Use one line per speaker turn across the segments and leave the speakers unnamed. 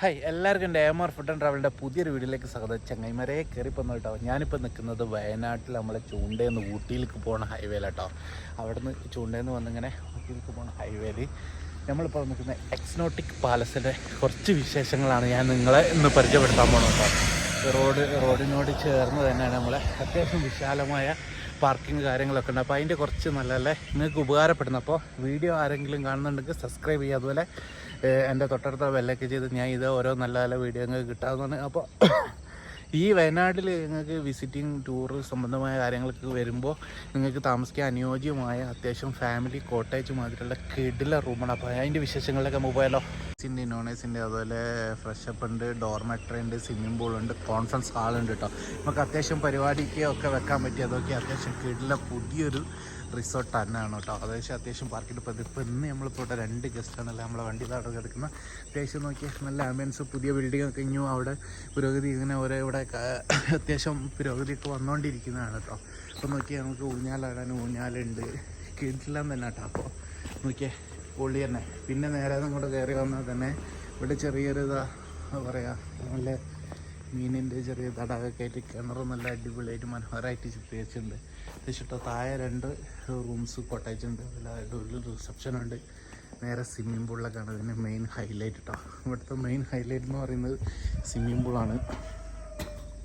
Hi എല്ലാവർക്കും ഡേമോർ food and ട്രാവലിൻ്റെ പുതിയൊരു വീഡിയോയിലേക്ക് സ്വാഗതം. ചങ്ങൈമരേ കയറിപ്പോന്നു കേട്ടോ. ഞാനിപ്പോൾ നിൽക്കുന്നത് വയനാട്ടിൽ നമ്മളെ ചൂണ്ടേന്ന് ഊട്ടിയിലേക്ക് പോകുന്ന ഹൈവേയിലാട്ടോ. അവിടെ നിന്ന് ചൂണ്ടേന്ന് വന്നിങ്ങനെ ഊട്ടിയിലേക്ക് പോകുന്ന ഹൈവേയിൽ നമ്മളിപ്പോൾ നിൽക്കുന്ന എക്സ്നോട്ടിക് പാലസിൻ്റെ കുറച്ച് വിശേഷങ്ങളാണ് ഞാൻ നിങ്ങളെ ഇന്ന് പരിചയപ്പെടുത്താൻ പോകുന്നത് കേട്ടോ. റോഡിനോട് ചേർന്ന് തന്നെയാണ് നമ്മളെ അത്യാവശ്യം വിശാലമായ പാർക്കിങ് കാര്യങ്ങളൊക്കെ ഉണ്ട്. അപ്പോൾ അതിൻ്റെ കുറച്ച് നല്ലല്ലേ നിങ്ങൾക്ക് ഉപകാരപ്പെടുന്നു. അപ്പോൾ വീഡിയോ ആരെങ്കിലും കാണുന്നുണ്ടെങ്കിൽ സബ്സ്ക്രൈബ് ചെയ്യുക. അതുപോലെ എൻ്റെ തൊട്ടടുത്ത ബെല്ലൊക്കെ ചെയ്ത് ഞാൻ ഇത് ഓരോ നല്ല നല്ല വീഡിയോ നിങ്ങൾക്ക് കിട്ടാവുന്നതാണ്. അപ്പോൾ ഈ വയനാട്ടിൽ നിങ്ങൾക്ക് വിസിറ്റിംഗ് ടൂറ് സംബന്ധമായ കാര്യങ്ങൾക്ക് വരുമ്പോൾ നിങ്ങൾക്ക് താമസിക്കാൻ അനുയോജ്യമായ അത്യാവശ്യം ഫാമിലി കോട്ടേജ് മാതിരിയുള്ള കിടില റൂമാണ്. അപ്പോൾ അതിൻ്റെ വിശേഷങ്ങളിലൊക്കെ നമുക്ക് പോയാലോ. ഏസിൻ്റെ നോൺ ഏസിൻ്റെ അതുപോലെ ഫ്രഷപ്പ് ഉണ്ട്, ഡോർമെട്രി ഉണ്ട്, സ്വിമ്മിംഗ് പൂൾ ഉണ്ട്, കോൺഫറൻസ് ഹാളുണ്ട് കേട്ടോ. നമുക്ക് അത്യാവശ്യം പരിപാടിക്ക് ഒക്കെ വെക്കാൻ പറ്റി അതൊക്കെ അത്യാവശ്യം കിടില പുതിയൊരു റിസോർട്ട് തന്നെയാണ് കേട്ടോ. അത്യാവശ്യം പാർക്കിട്ട് ഇപ്പോൾ ഇന്ന് നമ്മളിപ്പോൾ ഇവിടെ 2 ഗസ്റ്റാണല്ലോ നമ്മളെ വണ്ടി താഴെ കിടക്കുന്നത്. അത്യാവശ്യം നോക്കിയാൽ നല്ല ആംബിയൻസ്, പുതിയ ബിൽഡിംഗ് ഒക്കെ ഇനിയും അവിടെ പുരോഗതി ഇങ്ങനെ ഓരോ ഇവിടെ അത്യാവശ്യം പുരോഗതിയൊക്കെ വന്നുകൊണ്ടിരിക്കുന്നതാണ് കേട്ടോ. അപ്പോൾ നോക്കിയാൽ നമുക്ക് ഊഞ്ഞാലാടാൻ ഊഞ്ഞാലുണ്ട്, കിടിലം തന്നെ കേട്ടോ. അപ്പോൾ നോക്കിയാൽ പൊള്ളി തന്നെ. പിന്നെ നേരെ അങ്ങോട്ട് കയറി വന്നാൽ തന്നെ ഇവിടെ ചെറിയൊരു പറയുക നല്ല മീനിൻ്റെ ചെറിയ തടാകമൊക്കെ ആയിട്ട് കിണറും നല്ല അടിപൊളിയായിട്ട് മനോഹരമായിട്ട് ചിത്രീകരിച്ചിട്ടുണ്ട്. അത്യാവശ്യം താഴെ 2 റൂംസ് കോട്ടേജ് ഉണ്ട്, അതിൽ ഒരു റിസപ്ഷനുണ്ട്. നേരെ സ്വിമ്മിംഗ് പൂളിലൊക്കെയാണ് ഇതിൻ്റെ മെയിൻ ഹൈലൈറ്റ് കേട്ടോ. ഇവിടുത്തെ മെയിൻ ഹൈലൈറ്റ് എന്ന് പറയുന്നത് സ്വിമ്മിംഗ് പൂളാണ്.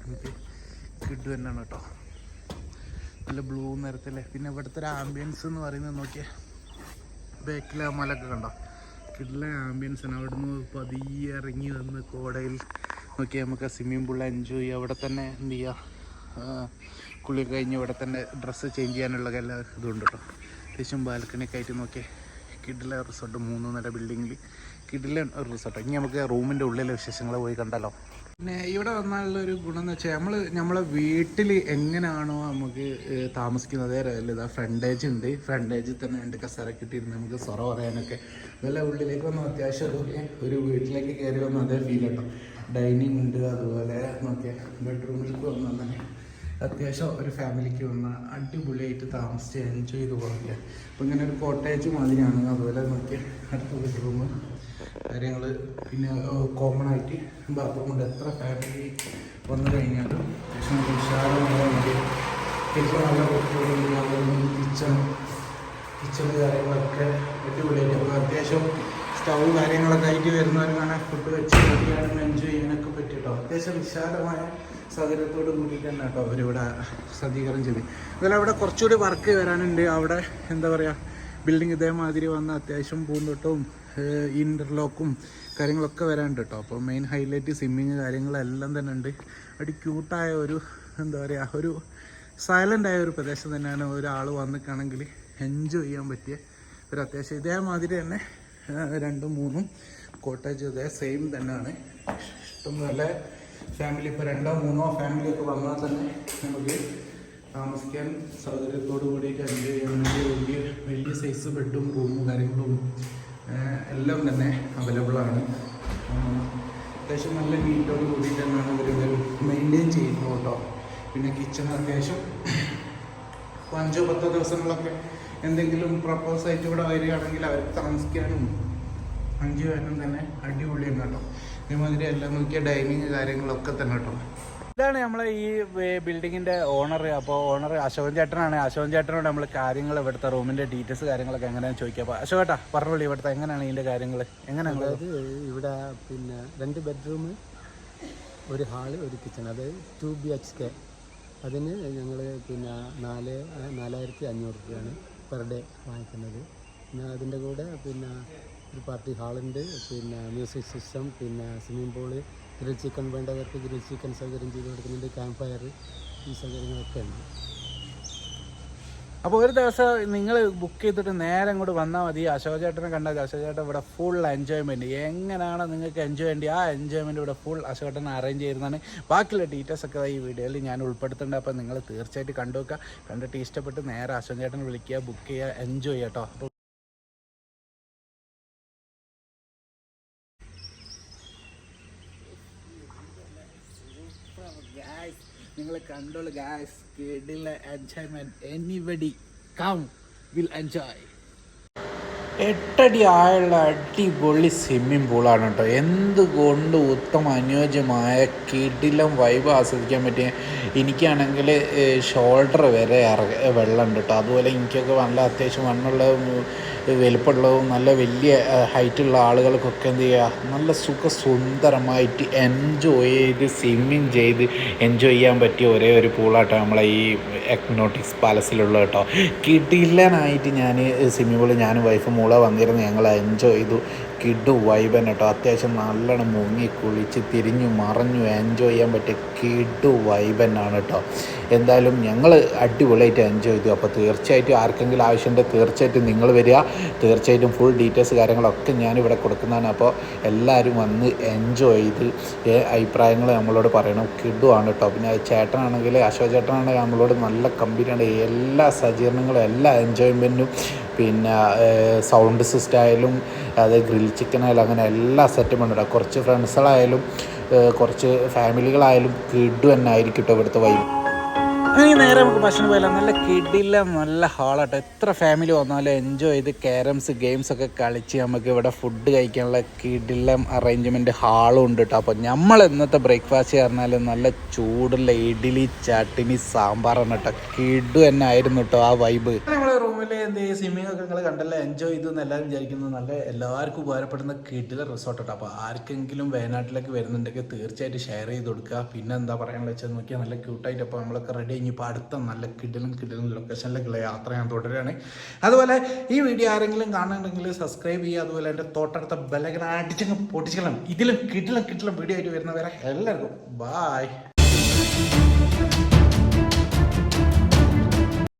നമുക്ക് കിഡ് തന്നെയാണ് കേട്ടോ, നല്ല ബ്ലൂ നിറത്തില്ലേ. പിന്നെ ഇവിടുത്തെ ഒരു ആംബിയൻസ് എന്ന് പറയുന്നത് നോക്കിയാൽ ബാക്കിലെ മലൊക്കെ കണ്ടോ, കിഡില ആംബിയൻസ് ആണ്. അവിടെ നിന്ന് പതിയെ ഇറങ്ങി വന്ന് കോടയിൽ നോക്കിയാൽ നമുക്ക് സ്വിമ്മിംഗ് പൂളിൽ എൻജോയ് ചെയ്യുക. അവിടെ തന്നെ എന്ത് ചെയ്യുക, കുളി കഴിഞ്ഞ് ഇവിടെ തന്നെ ഡ്രസ്സ് ചേഞ്ച് ചെയ്യാനുള്ള എല്ലാ ഇതുണ്ട് കേട്ടോ. അത്യാവശ്യം ബാൽക്കണിയൊക്കെ ആയിട്ട് നോക്കിയാൽ കിഡില റിസോർട്ട് 3 നില ബിൽഡിങ്ങിൽ കിഡില ഒരു റിസോർട്ട്. ഇനി നമുക്ക് റൂമിൻ്റെ ഉള്ളിലെ വിശേഷങ്ങൾ പോയി കണ്ടല്ലോ. പിന്നെ ഇവിടെ വന്നാലുള്ളൊരു ഗുണം എന്ന് വെച്ചാൽ നമ്മളെ വീട്ടിൽ എങ്ങനെയാണോ നമുക്ക് താമസിക്കുന്നത് അതേപോലെ ഇതാ ഫ്രണ്ടേജ് ഉണ്ട്. ഫ്രണ്ടേജിൽ തന്നെ 2 കസേര കിട്ടിയിരുന്നു നമുക്ക് സൊറ പറയാനൊക്കെ. ഇതെല്ലാം ഉള്ളിലേക്ക് വന്നാൽ അത്യാവശ്യം ഒരു വീട്ടിലേക്ക് കയറി വന്നാൽ അതേ ഫീൽ കേട്ടോ. ഡൈനിങ് ഉണ്ട്, അതുപോലെ നോക്കിയാൽ ബെഡ്റൂമിലേക്ക് വന്നാൽ തന്നെ അത്യാവശ്യം ഒരു ഫാമിലിക്ക് വന്നാൽ അടിപൊളിയായിട്ട് താമസിച്ച് എൻജോയ് ചെയ്ത് പോകില്ല. അപ്പോൾ ഇങ്ങനെ ഒരു കോട്ടേജ് മാതിരിയാണ്. അതുപോലെ നോക്കിയാൽ അടുത്ത ബെഡ്റൂം കാര്യങ്ങൾ, പിന്നെ കോമൺ ആയിട്ട് ബാത്റൂം ഉണ്ട്. എത്ര ഫാമിലി വന്നു കഴിഞ്ഞാലും അത്യാവശ്യം വിശാലമായ മതി. അത്യാവശ്യം നല്ല കുട്ടികളുണ്ട്, അതുപോലെ കിച്ചൺ കാര്യങ്ങളൊക്കെ അടിപൊളിയായിട്ട്. അപ്പോൾ അത്യാവശ്യം സ്റ്റൗ കാര്യങ്ങളൊക്കെ ആയിട്ട് വരുന്നവർക്കാണ് ഫുഡ് വെച്ച് കഴിക്കാനും എൻജോയ് ചെയ്യാനൊക്കെ പറ്റിയിട്ടോ. അത്യാവശ്യം വിശാലമായ സൗകര്യത്തോട് കൂടി തന്നെ കേട്ടോ അവരിവിടെ സജ്ജീകരണം ചെയ്ത്. അതുപോലെ അവിടെ കുറച്ചുകൂടി വർക്ക് വരാനുണ്ട്. അവിടെ എന്താ പറയുക, ബിൽഡിങ് ഇതേമാതിരി വന്ന അത്യാവശ്യം പൂന്തോട്ടവും ഇൻ്റർലോക്കും കാര്യങ്ങളൊക്കെ വരാനുണ്ട് കേട്ടോ. അപ്പോൾ മെയിൻ ഹൈലൈറ്റ് സ്വിമ്മിങ് കാര്യങ്ങളെല്ലാം തന്നെ ഉണ്ട്. അടി ക്യൂട്ടായ ഒരു എന്താ പറയുക, ഒരു സൈലൻ്റ് ആയ ഒരു പ്രദേശം തന്നെയാണ്. ഒരാൾ വന്നിട്ടാണെങ്കിൽ എൻജോയ് ചെയ്യാൻ പറ്റിയ ഒരു അത്യാവശ്യം ഇതേമാതിരി തന്നെ 2, 3 കോട്ടേജ് ഇതേ സെയിം തന്നെയാണ്. ഇഷ്ടം നല്ല ഫാമിലി ഇപ്പോൾ 2, 3 ഫാമിലിയൊക്കെ വന്നാൽ തന്നെ നമുക്ക് താമസിക്കാൻ സൗകര്യത്തോടു കൂടിയിട്ട് എൻജോയ് ചെയ്യാൻ വേണ്ടി വലിയ സൈസ് ബെഡും റൂമും കാര്യങ്ങളും എല്ലാം തന്നെ അവൈലബിളാണ്. അത്യാവശ്യം നല്ല നീറ്റോട് കൂടിയിട്ട് തന്നെയാണ് ഇവർ മെയിൻറ്റെയിൻ ചെയ്യുന്നത് കേട്ടോ. പിന്നെ കിച്ചൺ അത്യാവശ്യം 5 or 10 ദിവസങ്ങളൊക്കെ എന്തെങ്കിലും പ്രപ്പോസായിട്ട് ഇവിടെ വരികയാണെങ്കിൽ അവർക്ക് താമസിക്കാനും എൻജോയ് ചെയ്യാനും തന്നെ അടിപൊളിയാണ് കേട്ടോ. ഇതേമാതിരി എല്ലാം നോക്കിയ ഡൈനിങ് കാര്യങ്ങളൊക്കെ തന്നെ കേട്ടോ. ഇതാണ് നമ്മളെ ഈ ബിൽഡിങ്ങിൻ്റെ ഓണർ. അപ്പോൾ ഓണർ അശോകൻ ചേട്ടനാണ്. അശോകൻ ചേട്ടനോട് നമ്മൾ കാര്യങ്ങൾ ഇവിടുത്തെ റൂമിൻ്റെ ഡീറ്റെയിൽസ് കാര്യങ്ങളൊക്കെ എങ്ങനെയാണെന്ന് ചോദിക്കുക. അപ്പോൾ അശോകേട്ടാ പറഞ്ഞോളൂ, ഇവിടുത്തെ എങ്ങനെയാണ് ഇതിൻ്റെ കാര്യങ്ങൾ എങ്ങനെയാണ്?
അതായത് ഇവിടെ പിന്നെ 2 ബെഡ്റൂം, ഒരു ഹാള്, ഒരു കിച്ചൺ, അത് 2 BHK. അതിന് ഞങ്ങൾ പിന്നെ 4,500 രൂപയാണ് പെർ ഡേ വാങ്ങിക്കുന്നത്. പിന്നെ അതിൻ്റെ കൂടെ പിന്നെ ഒരു പാർട്ടി ഹാളുണ്ട്, പിന്നെ മ്യൂസിക് സിസ്റ്റം, പിന്നെ സ്വിമ്മിംഗ് പൂള്, ഗ്രിൽ ചിക്കൻ വേണ്ടവർക്ക് ഗ്രിൽ ചിക്കൻ സൗകര്യം ചെയ്ത് കൊടുക്കുന്നുണ്ട്, ക്യാമ്പ് ഫയർ, ഈ സൗകര്യങ്ങളൊക്കെ ഉണ്ട്.
അപ്പോൾ ഒരു ദിവസം നിങ്ങൾ ബുക്ക് ചെയ്തിട്ട് നേരെ അങ്ങോട്ട് വന്നാൽ മതി. അശോക് ചേട്ടനെ കണ്ടാൽ അശോക് ചേട്ടൻ ഇവിടെ ഫുൾ എൻജോയ്മെൻറ്റ് എങ്ങനെയാണ് നിങ്ങൾക്ക് എൻജോയ് ചെയ്യേണ്ടത് ആ എൻജോയ്മെൻറ്റ് ഇവിടെ ഫുൾ അശോക് ചേട്ടൻ അറേഞ്ച് ചെയ്യുന്നതാണ്. ബാക്കിയുള്ള ഡീറ്റെയിൽസ് ഒക്കെ ഈ വീഡിയോയിൽ ഞാൻ ഉൾപ്പെടുത്തുന്നുണ്ട്. അപ്പോൾ നിങ്ങൾ തീർച്ചയായിട്ടും കണ്ടു വെക്കുക. കണ്ടിട്ട് ഇഷ്ടപ്പെട്ട് നേരെ അശോക് ചേട്ടനെ വിളിക്കുക, ബുക്ക് ചെയ്യുക, എൻജോയ് ചെയ്യുക കേട്ടോ. അപ്പോൾ നിങ്ങൾ കണ്ടോളൂ ഗായ്സ്, കിടില enjoyment. Anybody come will enjoy. 8 അടി ആയുള്ള അടിപൊളി സ്വിമ്മിംഗ് പൂളാണ് കേട്ടോ. എന്തുകൊണ്ട് ഉത്തമ അനുയോജ്യമായ കിടിലം വൈബ് ആസ്വദിക്കാൻ പറ്റിയ. എനിക്കാണെങ്കിൽ ഷോൾഡർ വരെ വെള്ളമുണ്ട് കേട്ടോ. അതുപോലെ എനിക്കൊക്കെ നല്ല അത്യാവശ്യം മണ്ണുള്ള വലുപ്പമുള്ളതും നല്ല വലിയ ഹൈറ്റുള്ള ആളുകൾക്കൊക്കെ എന്ത് ചെയ്യുക, നല്ല സുഖസുന്ദരമായിട്ട് എൻജോയ് ചെയ്ത് സ്വിമ്മിങ് ചെയ്ത് എൻജോയ് ചെയ്യാൻ പറ്റിയ ഒരേ ഒരു പൂളാട്ടോ നമ്മളെ ഈ എക്നോട്ടിക്സ് പാലസിലുള്ള കേട്ടോ. കിടിലനായിട്ട് ഞാൻ സ്വിമ്മിംഗ് പൂളിൽ ഞാനും വൈഫും മൂളെ വന്നിരുന്നു. ഞങ്ങൾ എൻജോയ് ചെയ്തു. കിഡു വൈബൻ കേട്ടോ. അത്യാവശ്യം നല്ലോണം മുങ്ങി കുളിച്ച് തിരിഞ്ഞു മറിഞ്ഞു എൻജോയ് ചെയ്യാൻ പറ്റിയ കിഡു വൈബനാണ് കേട്ടോ. എന്തായാലും ഞങ്ങൾ അടിപൊളിയായിട്ട് എൻജോയ് ചെയ്തു. അപ്പോൾ തീർച്ചയായിട്ടും ആർക്കെങ്കിലും ആവശ്യമുണ്ടെങ്കിൽ തീർച്ചയായിട്ടും നിങ്ങൾ വരിക. തീർച്ചയായിട്ടും ഫുൾ ഡീറ്റെയിൽസ് കാര്യങ്ങളൊക്കെ ഞാനിവിടെ കൊടുക്കുന്നതാണ്. അപ്പോൾ എല്ലാവരും വന്ന് എൻജോയ് ചെയ്ത് അഭിപ്രായങ്ങൾ നമ്മളോട് പറയണം. കിഡു ആണ് കേട്ടോ. പിന്നെ ചേട്ടനാണെങ്കിൽ അശോക് ചേട്ടനാണെങ്കിൽ നമ്മളോട് നല്ല കമ്പനിയാണ്. എല്ലാ സജ്ജീകരണങ്ങളും എല്ലാ എൻജോയ്മെൻറ്റും പിന്നെ സൗണ്ട് സിസ്റ്റം ആയാലും അത് ഗ്രിൽ ചിക്കൻ ആയാലും അങ്ങനെ എല്ലാ സെറ്റും ഉണ്ട്. കുറച്ച് ഫ്രണ്ട്സുകളായാലും കുറച്ച് ഫാമിലികളായാലും കിഡു തന്നെ ആയിരിക്കും കേട്ടോ ഇവിടുത്തെ വൈബ്. അങ്ങനെ നേരെ നമുക്ക് ഭക്ഷണം പോയാലോ. നല്ല കിടില നല്ല ഹാളാട്ടോ. എത്ര ഫാമിലി വന്നാലും എൻജോയ് ചെയ്ത് ക്യാരംസ് ഗെയിംസ് ഒക്കെ കളിച്ച് നമുക്ക് ഇവിടെ ഫുഡ് കഴിക്കാനുള്ള കിടിലം അറേഞ്ച്മെൻറ്റ് ഹാളും ഉണ്ട് കേട്ടോ. അപ്പോൾ നമ്മൾ ഇന്നത്തെ ബ്രേക്ക്ഫാസ്റ്റ് പറഞ്ഞാൽ നല്ല ചൂടുള്ള ഇഡ്ഡലി ചട്നി സാമ്പാറാണ് കേട്ടോ. കിഡു തന്നെ ആയിരുന്നു കേട്ടോ ആ വൈബ്. നമ്മളെ റൂമിൽ എന്ത് സ്വിമ്മിംഗ് ഒക്കെ നിങ്ങൾ കണ്ടല്ലോ, എൻജോയ് ചെയ്തു എന്ന് എല്ലാവരും വിചാരിക്കുന്നു. നല്ല എല്ലാവർക്കും ഉപകാരപ്പെടുന്ന കിടില റിസോർട്ട് കേട്ടോ. അപ്പോൾ ആർക്കെങ്കിലും വയനാട്ടിലേക്ക് വരുന്നുണ്ടെങ്കിൽ തീർച്ചയായിട്ടും ഷെയർ ചെയ്ത് കൊടുക്കുക. പിന്നെ എന്താ പറയാനുള്ള വെച്ചാൽ നോക്കിയാൽ നല്ല ക്യൂട്ടായിട്ട് അപ്പോൾ നമ്മളൊക്കെ റെഡി. ഇനിയിപ്പോൾ അടുത്ത നല്ല കിടിലും ലൊക്കേഷനിലേക്കുള്ള യാത്ര ഞാൻ തുടരുകയാണ്. അതുപോലെ ഈ വീഡിയോ ആരെങ്കിലും കാണുന്നുണ്ടെങ്കിൽ സബ്സ്ക്രൈബ് ചെയ്യുക. അതുപോലെ എൻ്റെ തൊട്ടടുത്ത ബെല്ലൈക്കൺ അടിച്ചങ്ങ് പൊട്ടിച്ചണം. ഇതിലും കിടിലം വീഡിയോ ആയിട്ട് വരുന്നവരെ എല്ലാവർക്കും ബായ്.